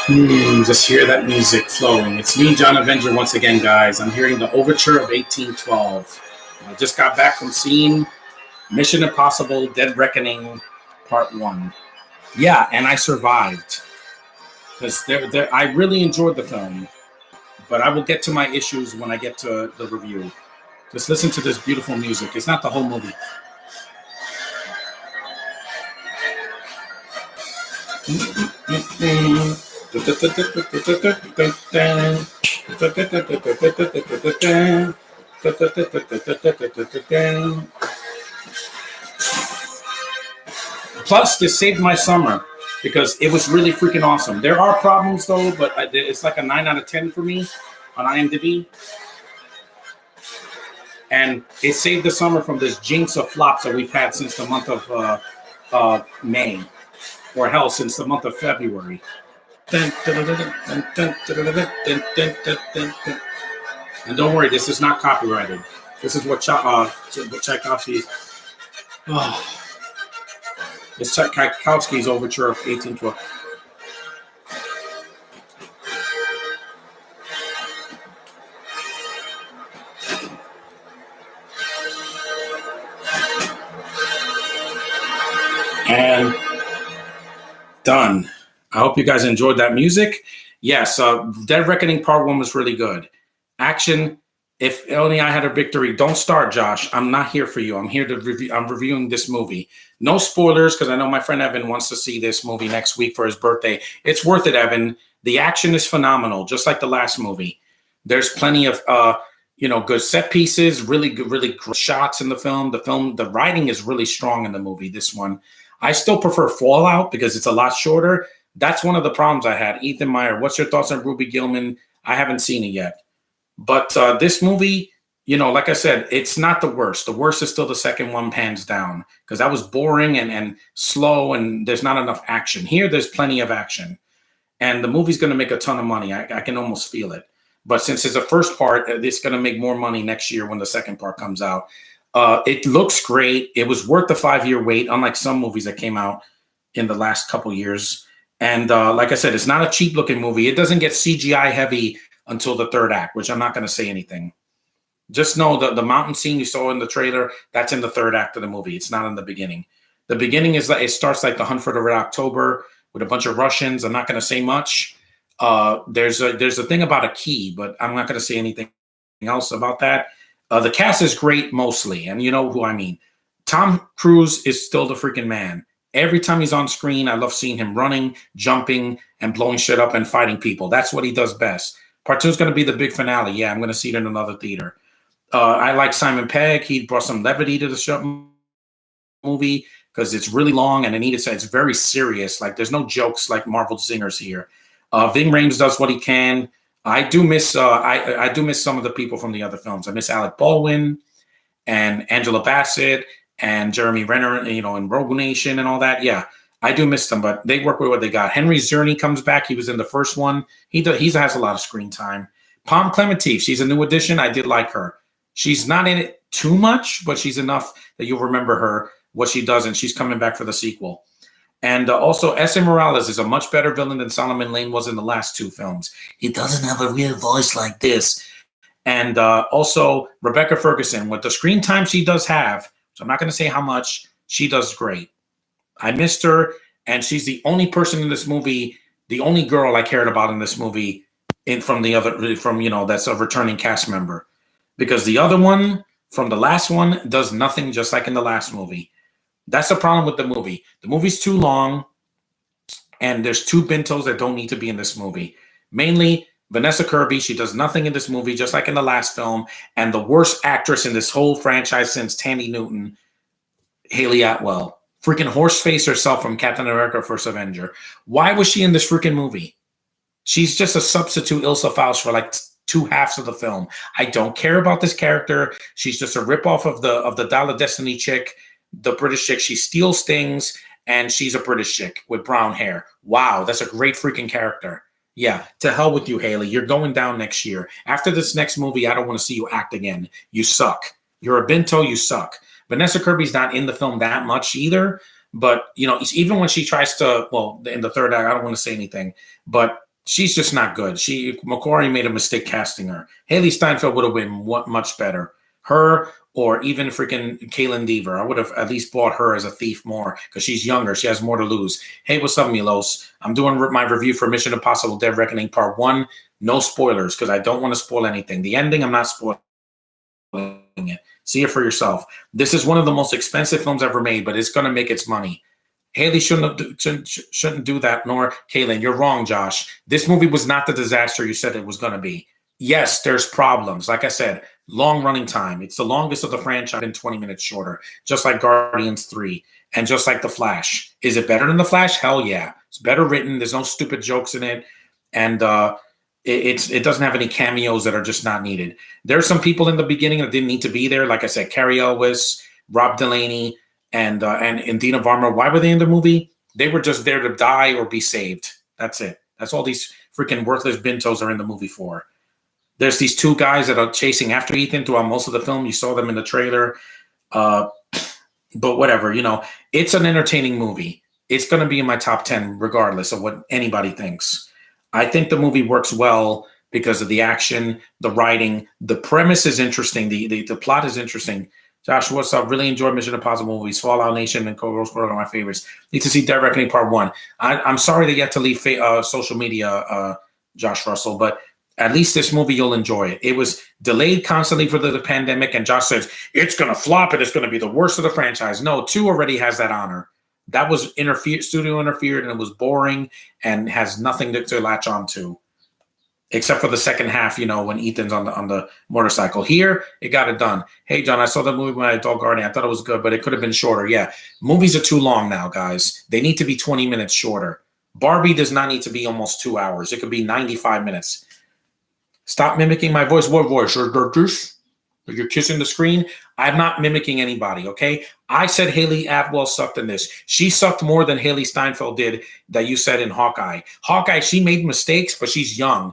Just hear that music flowing. It's me, John Avenger, once again, guys. I'm hearing the overture of 1812. I just got back from seeing Mission Impossible Dead Reckoning Part 1. Yeah, and I survived. Because I really enjoyed the film. But I will get to my issues when I get to the review. Just listen to this beautiful music. It's not the whole movie. Plus, this saved my summer because it was really freaking awesome. There are problems though, but it's like a 9 out of 10 for me on IMDb. And it saved the summer from this jinx of flops that we've had since the month of May, or hell, since the month of February. And don't worry, this is not copyrighted. This is what Tchaikovsky. It's Tchaikovsky's overture of 1812. And done. I hope you guys enjoyed that music. Yes, Dead Reckoning Part 1 was really good. Action, if only I had a victory. Don't start, Josh. I'm not here for you. I'm here to review. I'm reviewing this movie. No spoilers, because I know my friend Evan wants to see this movie next week for his birthday. It's worth it, Evan. The action is phenomenal, just like the last movie. There's plenty of good set pieces, really good shots in the film. The writing is really strong in the movie, this one. I still prefer Fallout because it's a lot shorter. That's one of the problems I had. Ethan Meyer, what's your thoughts on Ruby Gillman? I haven't seen it yet. But this movie, like I said, it's not the worst. The worst is still the second one, hands down, because that was boring and slow, and there's not enough action. Here, there's plenty of action. And the movie's going to make a ton of money. I can almost feel it. But since it's the first part, it's going to make more money next year when the second part comes out. It looks great. It was worth the 5-year wait, unlike some movies that came out in the last couple years. And like I said, it's not a cheap-looking movie. It doesn't get CGI heavy until the third act, which I'm not going to say anything. Just know that the mountain scene you saw in the trailer, that's in the third act of the movie. It's not in the beginning. The beginning is like it starts like the Hunt for the Red October with a bunch of Russians. I'm not going to say much. There's a thing about a key, but I'm not going to say anything else about that. The cast is great mostly, and you know who I mean. Tom Cruise is still the freaking man. Every time he's on screen, I love seeing him running, jumping, and blowing shit up and fighting people. That's what he does best. Part 2 is going to be the big finale. Yeah, I'm going to see it in another theater. I like Simon Pegg. He brought some levity to the show movie because it's really long and it's very serious. Like there's no jokes like Marvel zingers here. Ving Rhames does what he can. I do miss I do miss some of the people from the other films. I miss Alec Baldwin and Angela Bassett and Jeremy Renner, in Rogue Nation and all that. Yeah, I do miss them, but they work with what they got. Henry Czerny comes back. He was in the first one. He has a lot of screen time. Pom Klementieff, she's a new addition. I did like her. She's not in it too much, but she's enough that you'll remember her, what she does, and she's coming back for the sequel. And also, S.A. Morales is a much better villain than Solomon Lane was in the last 2 films. He doesn't have a real voice like this. And also, Rebecca Ferguson, with the screen time she does have, so I'm not going to say how much, she does great. I missed her, and she's the only person in this movie, the only girl I cared about in this movie, that's a returning cast member. Because the other one, from the last one, does nothing just like in the last movie. That's the problem with the movie. The movie's too long, and there's 2 Bintos that don't need to be in this movie. Mainly, Vanessa Kirby, she does nothing in this movie, just like in the last film, and the worst actress in this whole franchise since Tandy Newton, Haley Atwell. Freaking horseface herself from Captain America First Avenger. Why was she in this freaking movie? She's just a substitute Ilsa Faust for like 2 halves of the film. I don't care about this character. She's just a ripoff of the Dial of Destiny chick, the British chick. She steals things, and she's a British chick with brown hair. Wow, that's a great freaking character. Yeah, to hell with you, Haley. You're going down next year. After this next movie, I don't want to see you act again. You suck. You're a Binto, you suck. Vanessa Kirby's not in the film that much either, but, even when she tries to, in the third act, I don't want to say anything, but she's just not good. McQuarrie made a mistake casting her. Haley Steinfeld would have been much better. Her or even freaking Kaylin Deaver. I would have at least bought her as a thief more because she's younger. She has more to lose. Hey, what's up, Milos? I'm doing my review for Mission Impossible Dead Reckoning Part 1. No spoilers because I don't want to spoil anything. The ending, I'm not spoiling it. See it for yourself. This is one of the most expensive films ever made, but it's going to make its money. Haley shouldn't do that, nor Kaylin. You're wrong, Josh. This movie was not the disaster you said it was going to be. Yes, there's problems. Like I said, long running time. It's the longest of the franchise, been 20 minutes shorter, just like Guardians 3 and just like The Flash. Is it better than The Flash? Hell yeah. It's better written. There's no stupid jokes in it. And it doesn't have any cameos that are just not needed. There's some people in the beginning that didn't need to be there. Like I said, Carrie Elwes, Rob Delaney, and Dina Varma. Why were they in the movie? They were just there to die or be saved. That's it. That's all these freaking worthless bintos are in the movie for. There's these two guys that are chasing after Ethan throughout most of the film. You saw them in the trailer. But whatever, it's an entertaining movie. It's going to be in my top 10 regardless of what anybody thinks. I think the movie works well because of the action, the writing, the premise is interesting. The plot is interesting. Josh, what's up? Really enjoyed Mission Impossible movies. Fallout Nation and Rose Quarter are my favorites. Need to see Dead Reckoning Part 1. I'm sorry that you have to leave social media, Josh Russell, but at least this movie, you'll enjoy it. It was delayed constantly for the pandemic, and Josh says, it's going to flop and it's going to be the worst of the franchise. No, 2 already has that honor. That was studio interfered, and it was boring and has nothing to latch on to. Except for the second half, when Ethan's on the motorcycle. Here, it got it done. Hey, John, I saw that movie when I adult Guardian. I thought it was good, but it could have been shorter. Yeah, movies are too long now, guys. They need to be 20 minutes shorter. Barbie does not need to be almost 2 hours. It could be 95 minutes. Stop mimicking my voice. What voice? You're kissing the screen? I'm not mimicking anybody, okay? I said Haley Atwell sucked in this. She sucked more than Haley Steinfeld did that you said in Hawkeye. Hawkeye, she made mistakes, but she's young.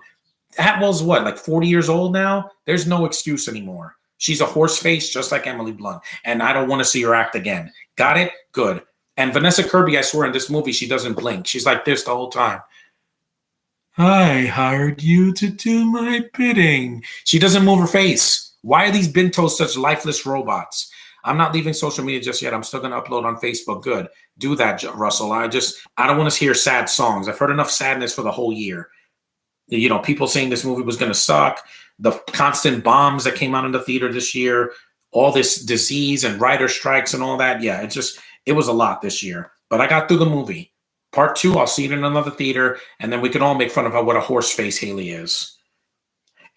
Atwell's what, like 40 years old now? There's no excuse anymore. She's a horse face just like Emily Blunt, and I don't want to see her act again. Got it? Good. And Vanessa Kirby, I swear, in this movie, she doesn't blink. She's like this the whole time. I hired you to do my bidding. She doesn't move her face. Why are these bintos such lifeless robots? I'm not leaving social media just yet. I'm still going to upload on Facebook. Good. Do that, Russell. I don't want to hear sad songs. I've heard enough sadness for the whole year. People saying this movie was going to suck. The constant bombs that came out in the theater this year. All this disease and writer strikes and all that. Yeah, it was a lot this year. But I got through the movie. Part 2, I'll see it in another theater, and then we can all make fun of what a horse face Haley is.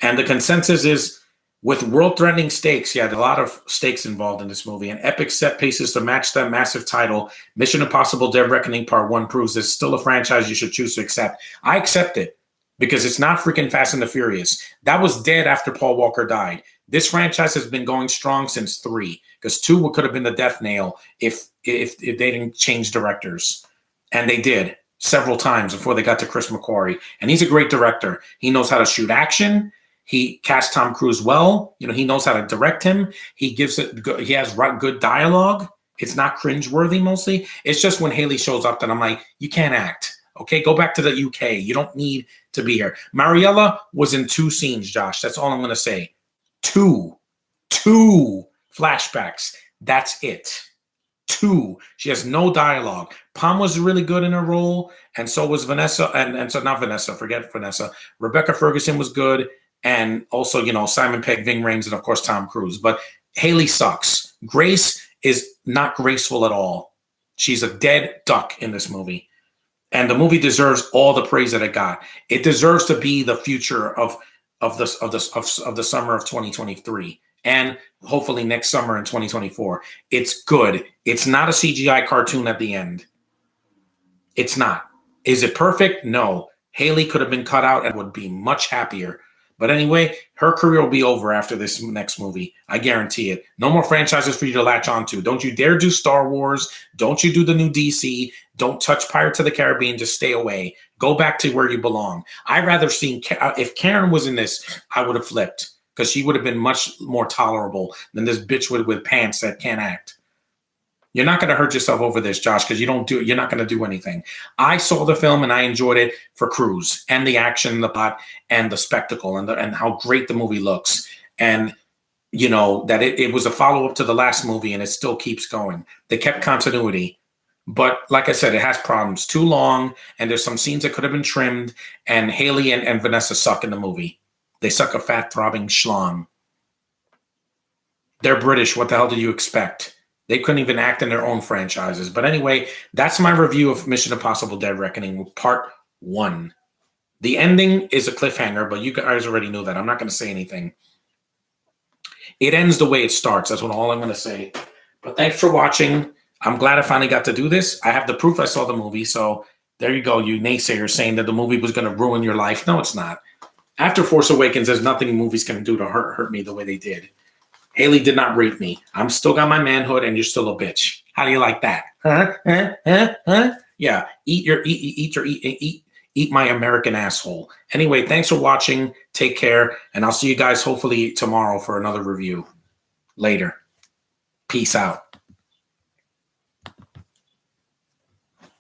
And the consensus is, with world-threatening stakes, a lot of stakes involved in this movie, and epic set pieces to match that massive title, Mission Impossible Dead Reckoning Part 1 proves there's still a franchise you should choose to accept. I accept it, because it's not freaking Fast and the Furious. That was dead after Paul Walker died. This franchise has been going strong since 3, because 2 could have been the death nail if they didn't change directors. And they did several times before they got to Chris McQuarrie. And he's a great director. He knows how to shoot action. He cast Tom Cruise well. He knows how to direct him. He has good dialogue. It's not cringeworthy mostly. It's just when Haley shows up that I'm like, you can't act. Okay, go back to the UK. You don't need to be here. Mariella was in 2 scenes, Josh. That's all I'm going to say. 2 flashbacks. That's it. 2. She has no dialogue. Pam was really good in her role, and so was Vanessa. And so not Vanessa. Forget Vanessa. Rebecca Ferguson was good, and also Simon Pegg, Ving Rhames, and of course Tom Cruise. But Haley sucks. Grace is not graceful at all. She's a dead duck in this movie, and the movie deserves all the praise that it got. It deserves to be the future of the summer of 2023. And hopefully next summer in 2024. It's good. It's not a CGI cartoon at the end. It's not. Is it perfect? No. Haley could have been cut out and would be much happier. But anyway, her career will be over after this next movie. I guarantee it. No more franchises for you to latch onto. Don't you dare do Star Wars. Don't you do the new DC. Don't touch Pirates of the Caribbean. Just stay away. Go back to where you belong. I'd rather see, if Karen was in this, I would have flipped. Because she would have been much more tolerable than this bitch with pants that can't act. You're not going to hurt yourself over this, Josh, because you're not going to do anything. I saw the film and I enjoyed it for Cruise and the action, the plot, and the spectacle, and how great the movie looks. And that it was a follow-up to the last movie and it still keeps going. They kept continuity. But like I said, it has problems. Too long, and there's some scenes that could have been trimmed, and Haley and Vanessa suck in the movie. They suck a fat, throbbing schlong. They're British. What the hell did you expect? They couldn't even act in their own franchises. But anyway, that's my review of Mission Impossible Dead Reckoning Part 1. The ending is a cliffhanger, but you guys already knew that. I'm not going to say anything. It ends the way it starts. That's all I'm going to say. But thanks for watching. I'm glad I finally got to do this. I have the proof I saw the movie. So there you go, you naysayers saying that the movie was going to ruin your life. No, it's not. After Force Awakens, there's nothing movies can do to hurt me the way they did. Haley did not rape me. I'm still got my manhood, and you're still a bitch. How do you like that? Huh? Yeah, eat my American asshole. Anyway, thanks for watching. Take care, and I'll see you guys hopefully tomorrow for another review. Later. Peace out.